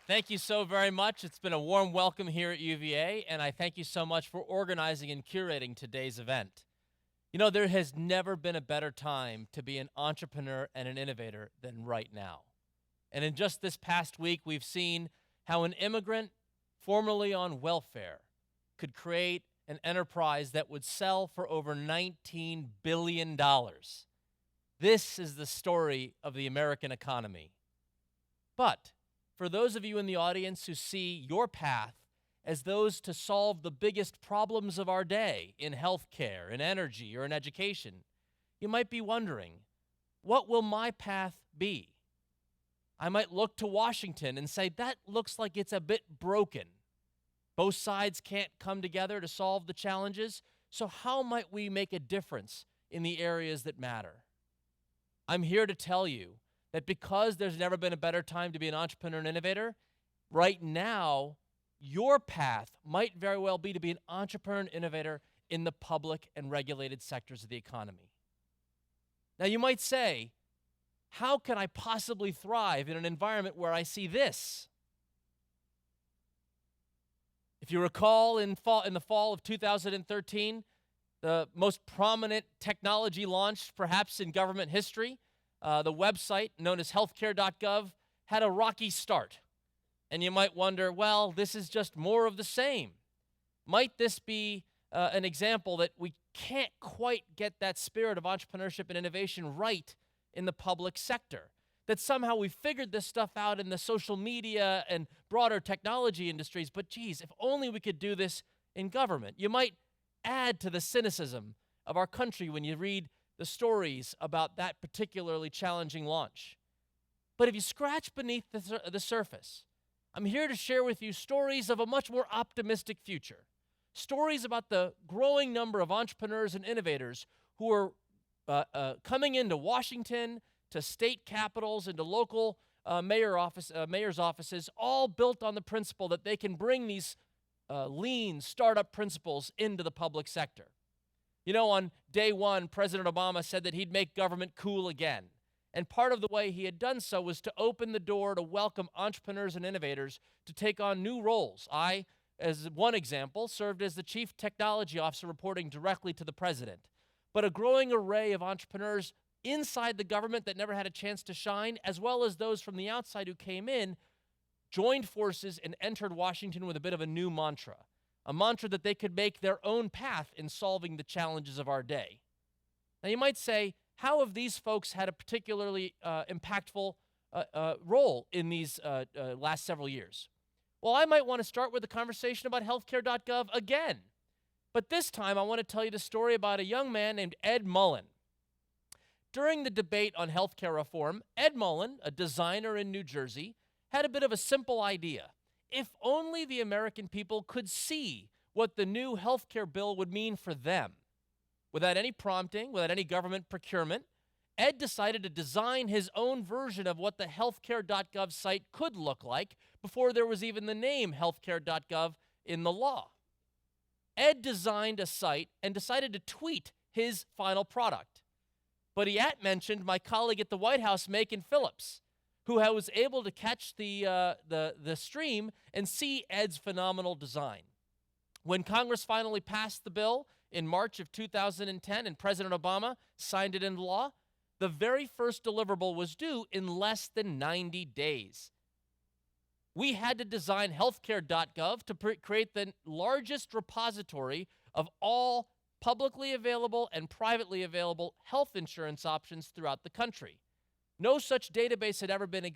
Thank you so very much. It's been a warm welcome here at UVA, and I thank you so much for organizing and curating today's event. You know, there has never been a better time to be an entrepreneur and an innovator than right now. And in just this past week, we've seen how an immigrant formerly on welfare could create an enterprise that would sell for over $19 billion. This is the story of the American economy. But for those of you in the audience who see your path as those to solve the biggest problems of our day in healthcare, in energy, or in education, you might be wondering, what will my path be? I might look to Washington and say, that looks like it's a bit broken. Both sides can't come together to solve the challenges, so how might we make a difference in the areas that matter? I'm here to tell you that because there's never been a better time to be an entrepreneur and innovator, right now, your path might very well be to be an entrepreneur and innovator in the public and regulated sectors of the economy. Now, you might say, how can I possibly thrive in an environment where I see this? If you recall, in the fall of 2013, the most prominent technology launch perhaps in government history, the website known as Healthcare.gov, had a rocky start. And you might wonder, well, this is just more of the same. Might this be an example that we can't quite get that spirit of entrepreneurship and innovation right in the public sector? That somehow we figured this stuff out in the social media and broader technology industries, but geez, if only we could do this in government. You might add to the cynicism of our country when you read the stories about that particularly challenging launch. But if you scratch beneath the surface, I'm here to share with you stories of a much more optimistic future. Stories about the growing number of entrepreneurs and innovators who are coming into Washington, to state capitals, and to local mayor's offices, all built on the principle that they can bring these lean startup principles into the public sector. You know, on day one, President Obama said that he'd make government cool again. And part of the way he had done so was to open the door to welcome entrepreneurs and innovators to take on new roles. I, as one example, served as the chief technology officer reporting directly to the president. But a growing array of entrepreneurs inside the government that never had a chance to shine, as well as those from the outside who came in, joined forces and entered Washington with a bit of a new mantra. A mantra that they could make their own path in solving the challenges of our day. Now you might say, how have these folks had a particularly impactful role in these last several years? Well, I might want to start with a conversation about Healthcare.gov again. But this time I want to tell you the story about a young man named Ed Mullen. During the debate on healthcare reform, Ed Mullen, a designer in New Jersey, had a bit of a simple idea. If only the American people could see what the new healthcare bill would mean for them. Without any prompting, without any government procurement, Ed decided to design his own version of what the Healthcare.gov site could look like before there was even the name Healthcare.gov in the law. Ed designed a site and decided to tweet his final product. But he mentioned my colleague at the White House, Macon Phillips, who was able to catch the stream and see Ed's phenomenal design. When Congress finally passed the bill in March of 2010 and President Obama signed it into law, the very first deliverable was due in less than 90 days. We had to design Healthcare.gov to create the largest repository of all publicly available and privately available health insurance options throughout the country. No such database had ever been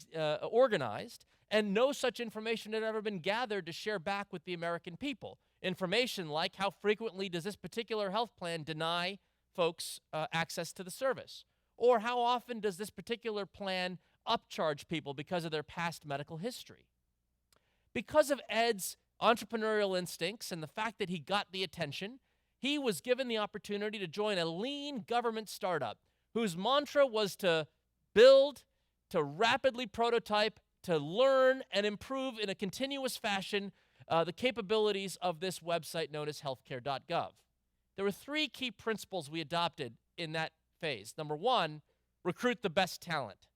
organized, and no such information had ever been gathered to share back with the American people. Information like how frequently does this particular health plan deny folks access to the service? Or how often does this particular plan upcharge people because of their past medical history? Because of Ed's entrepreneurial instincts and the fact that he got the attention, he was given the opportunity to join a lean government startup whose mantra was to build, to rapidly prototype, to learn and improve in a continuous fashion the capabilities of this website known as Healthcare.gov. There were three key principles we adopted in that phase. Number one, recruit the best talent.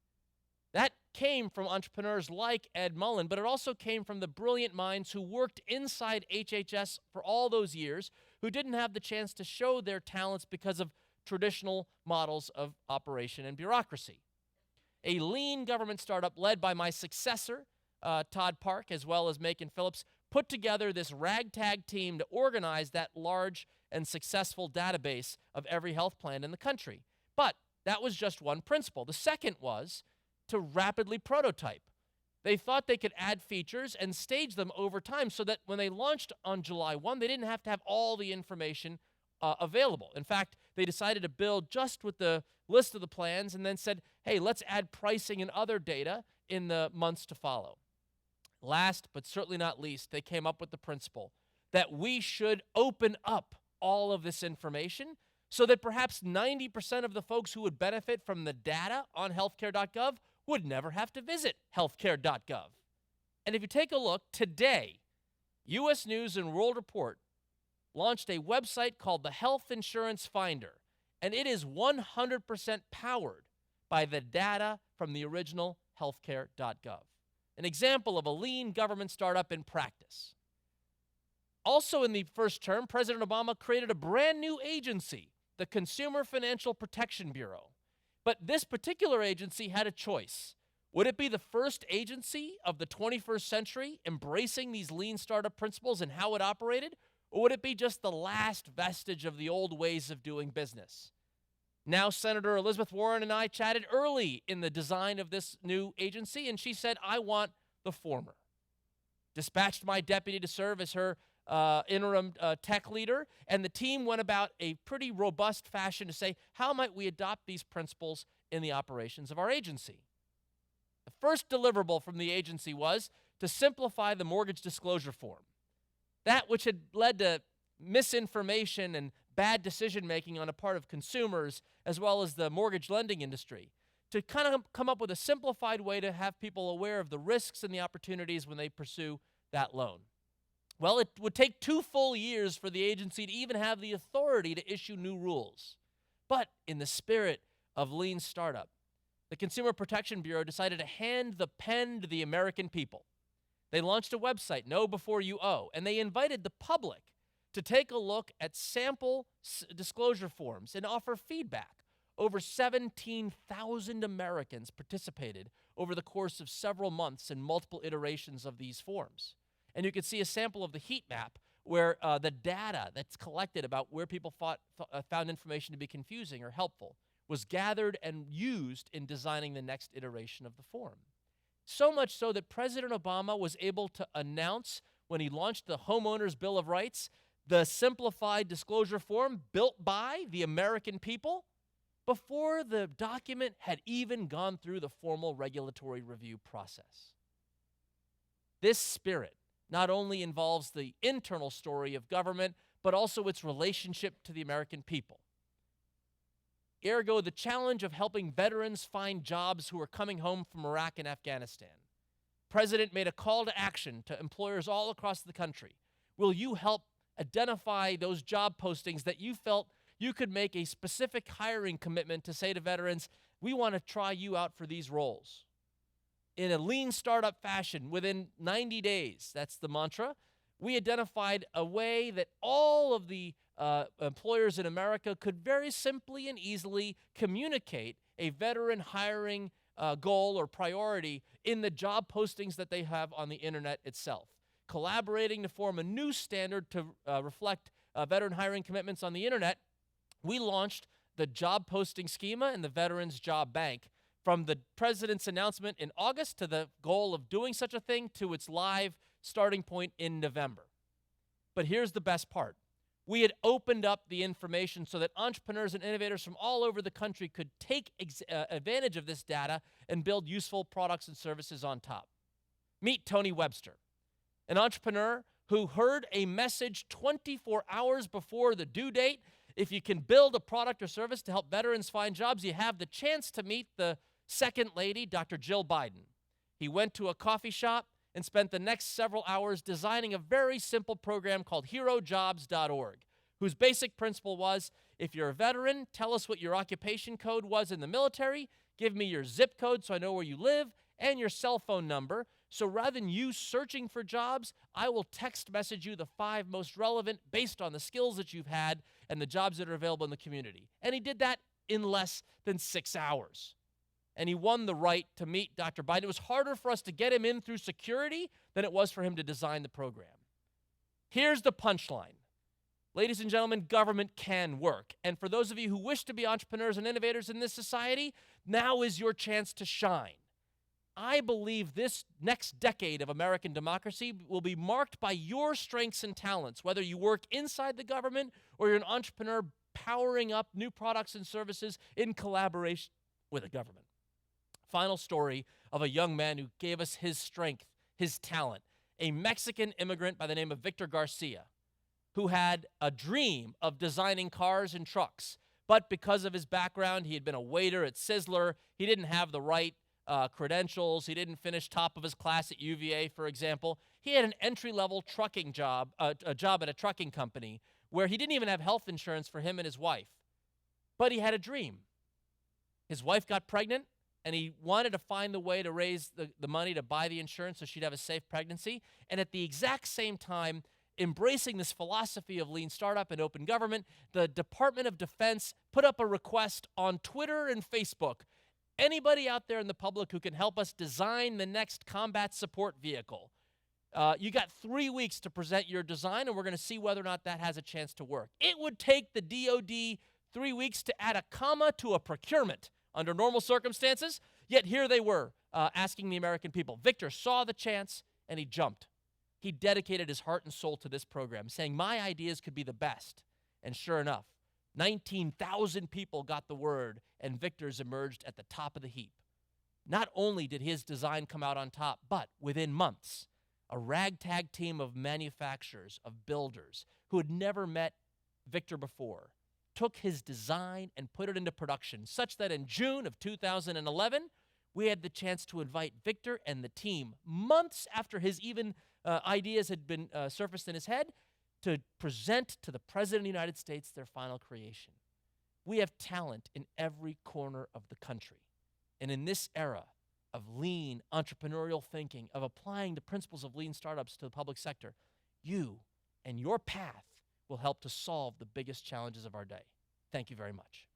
That came from entrepreneurs like Ed Mullen, but it also came from the brilliant minds who worked inside HHS for all those years, who didn't have the chance to show their talents because of traditional models of operation and bureaucracy. A lean government startup led by my successor, Todd Park, as well as Macon Phillips, put together this ragtag team to organize that large and successful database of every health plan in the country. But that was just one principle. The second was to rapidly prototype. They thought they could add features and stage them over time so that when they launched on July 1, they didn't have to have all the information available. In fact, they decided to build just with the list of the plans and then said, hey, let's add pricing and other data in the months to follow. Last, but certainly not least, they came up with the principle that we should open up all of this information so that perhaps 90% of the folks who would benefit from the data on Healthcare.gov would never have to visit Healthcare.gov. And if you take a look, today, U.S. News and World Report launched a website called the Health Insurance Finder, and it is 100% powered by the data from the original Healthcare.gov. An example of a lean government startup in practice. Also in the first term, President Obama created a brand new agency, the Consumer Financial Protection Bureau. But this particular agency had a choice. Would it be the first agency of the 21st century embracing these lean startup principles and how it operated? Or would it be just the last vestige of the old ways of doing business? Now, Senator Elizabeth Warren and I chatted early in the design of this new agency, and she said, I want the former. Dispatched my deputy to serve as her interim tech leader, and the team went about a pretty robust fashion to say, how might we adopt these principles in the operations of our agency? The first deliverable from the agency was to simplify the mortgage disclosure form. That which had led to misinformation and bad decision-making on the part of consumers as well as the mortgage lending industry, to kind of come up with a simplified way to have people aware of the risks and the opportunities when they pursue that loan. Well, it would take 2 full years for the agency to even have the authority to issue new rules. But in the spirit of lean startup, the Consumer Protection Bureau decided to hand the pen to the American people. They launched a website, Know Before You Owe, and they invited the public to take a look at sample disclosure forms and offer feedback. Over 17,000 Americans participated over the course of several months in multiple iterations of these forms. And you can see a sample of the heat map where the data that's collected about where people found information to be confusing or helpful was gathered and used in designing the next iteration of the form. So much so that President Obama was able to announce when he launched the Homeowners Bill of Rights, the simplified disclosure form built by the American people before the document had even gone through the formal regulatory review process. This spirit not only involves the internal story of government, but also its relationship to the American people. Ergo, the challenge of helping veterans find jobs who are coming home from Iraq and Afghanistan. President made a call to action to employers all across the country. Will you help identify those job postings that you felt you could make a specific hiring commitment to say to veterans, we want to try you out for these roles? In a lean startup fashion, within 90 days, that's the mantra, we identified a way that all of the employers in America could very simply and easily communicate a veteran hiring goal or priority in the job postings that they have on the internet itself. Collaborating to form a new standard to reflect veteran hiring commitments on the internet, we launched the job posting schema and the Veterans Job Bank. From the president's announcement in August to the goal of doing such a thing to its live starting point in November. But here's the best part. We had opened up the information so that entrepreneurs and innovators from all over the country could take advantage of this data and build useful products and services on top. Meet Tony Webster, an entrepreneur who heard a message 24 hours before the due date. If you can build a product or service to help veterans find jobs, you have the chance to meet the second lady, Dr. Jill Biden. He went to a coffee shop and spent the next several hours designing a very simple program called HeroJobs.org, whose basic principle was, if you're a veteran, tell us what your occupation code was in the military, give me your zip code so I know where you live, and your cell phone number. So rather than you searching for jobs, I will text message you the 5 most relevant based on the skills that you've had and the jobs that are available in the community. And he did that in less than 6 hours. And he won the right to meet Dr. Biden. It was harder for us to get him in through security than it was for him to design the program. Here's the punchline. Ladies and gentlemen, government can work. And for those of you who wish to be entrepreneurs and innovators in this society, now is your chance to shine. I believe this next decade of American democracy will be marked by your strengths and talents, whether you work inside the government or you're an entrepreneur powering up new products and services in collaboration with the government. Final story of a young man who gave us his strength, his talent, a Mexican immigrant by the name of Victor Garcia, who had a dream of designing cars and trucks. But because of his background, he had been a waiter at Sizzler, he didn't have the right credentials, he didn't finish top of his class at UVA, for example. He had an entry-level trucking job, a job at a trucking company, where he didn't even have health insurance for him and his wife. But he had a dream. His wife got pregnant, and he wanted to find the way to raise the money to buy the insurance so she'd have a safe pregnancy. And at the exact same time, embracing this philosophy of lean startup and open government, the Department of Defense put up a request on Twitter and Facebook. Anybody out there in the public who can help us design the next combat support vehicle? You got 3 weeks to present your design, and we're going to see whether or not that has a chance to work. It would take the DOD 3 weeks to add a comma to a procurement under normal circumstances, yet here they were asking the American people. Victor saw the chance, and he jumped. He dedicated his heart and soul to this program, saying, my ideas could be the best. And sure enough, 19,000 people got the word, and Victor's emerged at the top of the heap. Not only did his design come out on top, but within months, a ragtag team of manufacturers, of builders, who had never met Victor before, took his design and put it into production, such that in June of 2011, we had the chance to invite Victor and the team, months after his even ideas had been surfaced in his head, to present to the President of the United States their final creation. We have talent in every corner of the country. And in this era of lean entrepreneurial thinking, of applying the principles of lean startups to the public sector, you and your path will help to solve the biggest challenges of our day. Thank you very much.